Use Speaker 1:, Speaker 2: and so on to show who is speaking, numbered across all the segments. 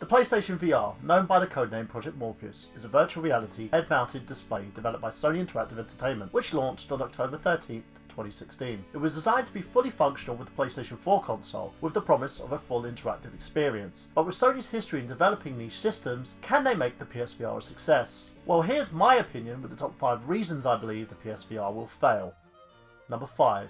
Speaker 1: The PlayStation VR, known by the codename Project Morpheus, is a virtual reality head-mounted display developed by Sony Interactive Entertainment, which launched on October 13th, 2016. It was designed to be fully functional with the PlayStation 4 console, with the promise of a full interactive experience. But with Sony's history in developing niche systems, can they make the PSVR a success? Well, here's my opinion with the top 5 reasons I believe the PSVR will fail. Number 5.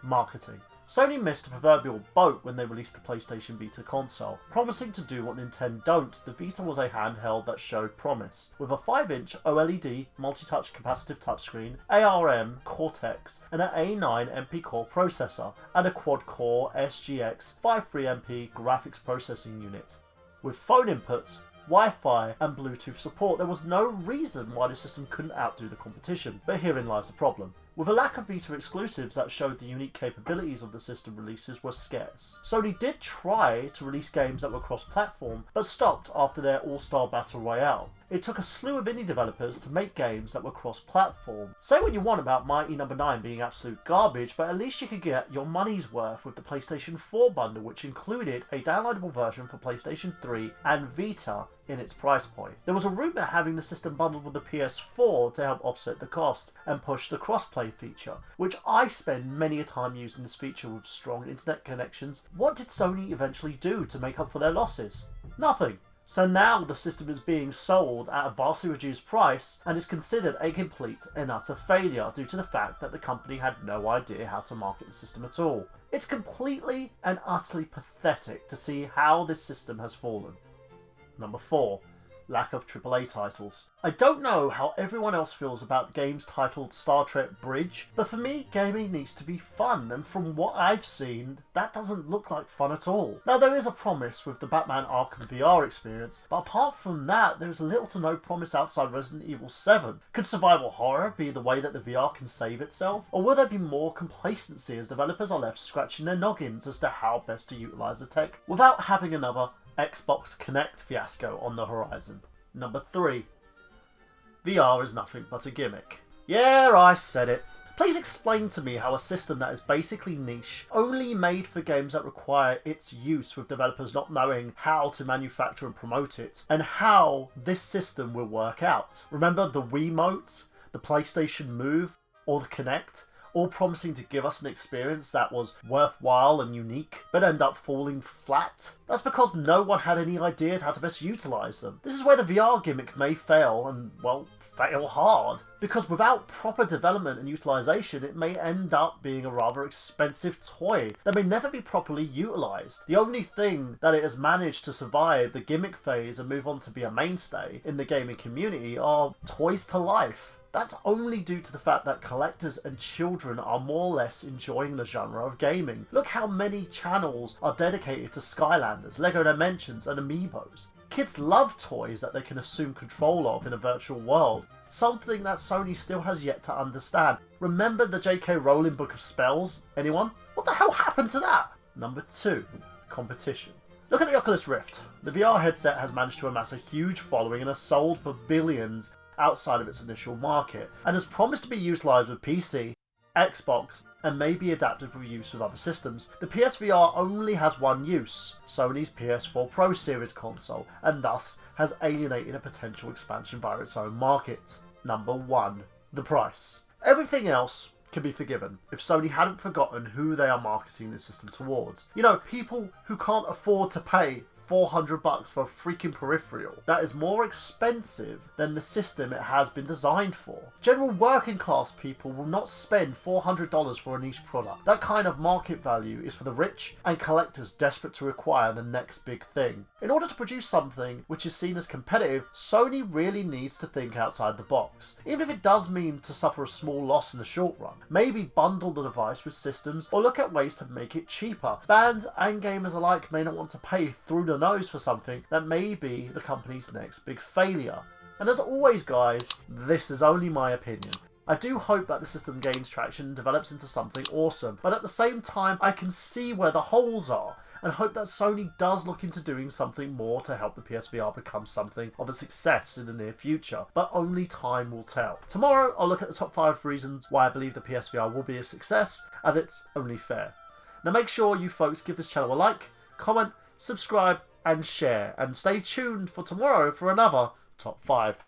Speaker 1: Marketing. Sony missed a proverbial boat when they released the PlayStation Vita console. Promising to do what Nintendo don't, the Vita was a handheld that showed promise. With a 5-inch OLED, multi-touch capacitive touchscreen, ARM Cortex, and an A9 MP core processor, and a quad-core SGX 53MP graphics processing unit. With phone inputs, Wi-Fi and Bluetooth support, there was no reason why the system couldn't outdo the competition, but herein lies the problem. With a lack of Vita exclusives that showed the unique capabilities of the system releases were scarce. Sony did try to release games that were cross-platform, but stopped after their All-Star Battle Royale. It took a slew of indie developers to make games that were cross-platform. Say what you want about Mighty No. 9 being absolute garbage, but at least you could get your money's worth with the PlayStation 4 bundle, which included a downloadable version for PlayStation 3 and Vita in its price point. There was a rumour having the system bundled with the PS4 to help offset the cost and push the crossplay feature, which I spend many a time using this feature with strong internet connections. What did Sony eventually do to make up for their losses? Nothing. So now the system is being sold at a vastly reduced price and is considered a complete and utter failure due to the fact that the company had no idea how to market the system at all. It's completely and utterly pathetic to see how this system has fallen. Number 4. Lack of AAA titles. I don't know how everyone else feels about games titled Star Trek Bridge, but for me, gaming needs to be fun, and from what I've seen, that doesn't look like fun at all. Now, there is a promise with the Batman Arkham VR experience, but apart from that, there is little to no promise outside Resident Evil 7. Could survival horror be the way that the VR can save itself? Or will there be more complacency as developers are left scratching their noggins as to how best to utilise the tech without having another Xbox Kinect fiasco on the horizon? Number 3. VR is nothing but a gimmick. Yeah, I said it. Please explain to me how a system that is basically niche, only made for games that require its use with developers not knowing how to manufacture and promote it, and how this system will work out. Remember the Wiimote, the PlayStation Move, or the Kinect? All promising to give us an experience that was worthwhile and unique, but end up falling flat? That's because no one had any ideas how to best utilise them. This is where the VR gimmick may fail, and, well, fail hard. Because without proper development and utilisation, it may end up being a rather expensive toy that may never be properly utilised. The only thing that it has managed to survive the gimmick phase and move on to be a mainstay in the gaming community are toys to life. That's only due to the fact that collectors and children are more or less enjoying the genre of gaming. Look how many channels are dedicated to Skylanders, Lego Dimensions and Amiibos. Kids love toys that they can assume control of in a virtual world, something that Sony still has yet to understand. Remember the J.K. Rowling Book of Spells? Anyone? What the hell happened to that? Number 2. Competition. Look at the Oculus Rift. The VR headset has managed to amass a huge following and has sold for billions outside of its initial market, and has promised to be utilised with PC, Xbox, and may be adapted for use with other systems. The PSVR only has one use, Sony's PS4 Pro Series console, and thus has alienated a potential expansion via its own market. Number 1. The price. Everything else can be forgiven if Sony hadn't forgotten who they are marketing this system towards. You know, people who can't afford to pay $400 for a freaking peripheral that is more expensive than the system it has been designed for. General working class people will not spend $400 for a niche product. That kind of market value is for the rich and collectors desperate to acquire the next big thing. In order to produce something which is seen as competitive, Sony really needs to think outside the box. Even if it does mean to suffer a small loss in the short run. Maybe bundle the device with systems or look at ways to make it cheaper. Fans and gamers alike may not want to pay through the nose for something that may be the company's next big failure. And as always guys, this is only my opinion. I do hope that the system gains traction and develops into something awesome, but at the same time I can see where the holes are and hope that Sony does look into doing something more to help the PSVR become something of a success in the near future, but only time will tell. Tomorrow I'll look at the top 5 reasons why I believe the PSVR will be a success, as it's only fair. Now make sure you folks give this channel a like, comment, subscribe, and share, and stay tuned for tomorrow for another Top 5.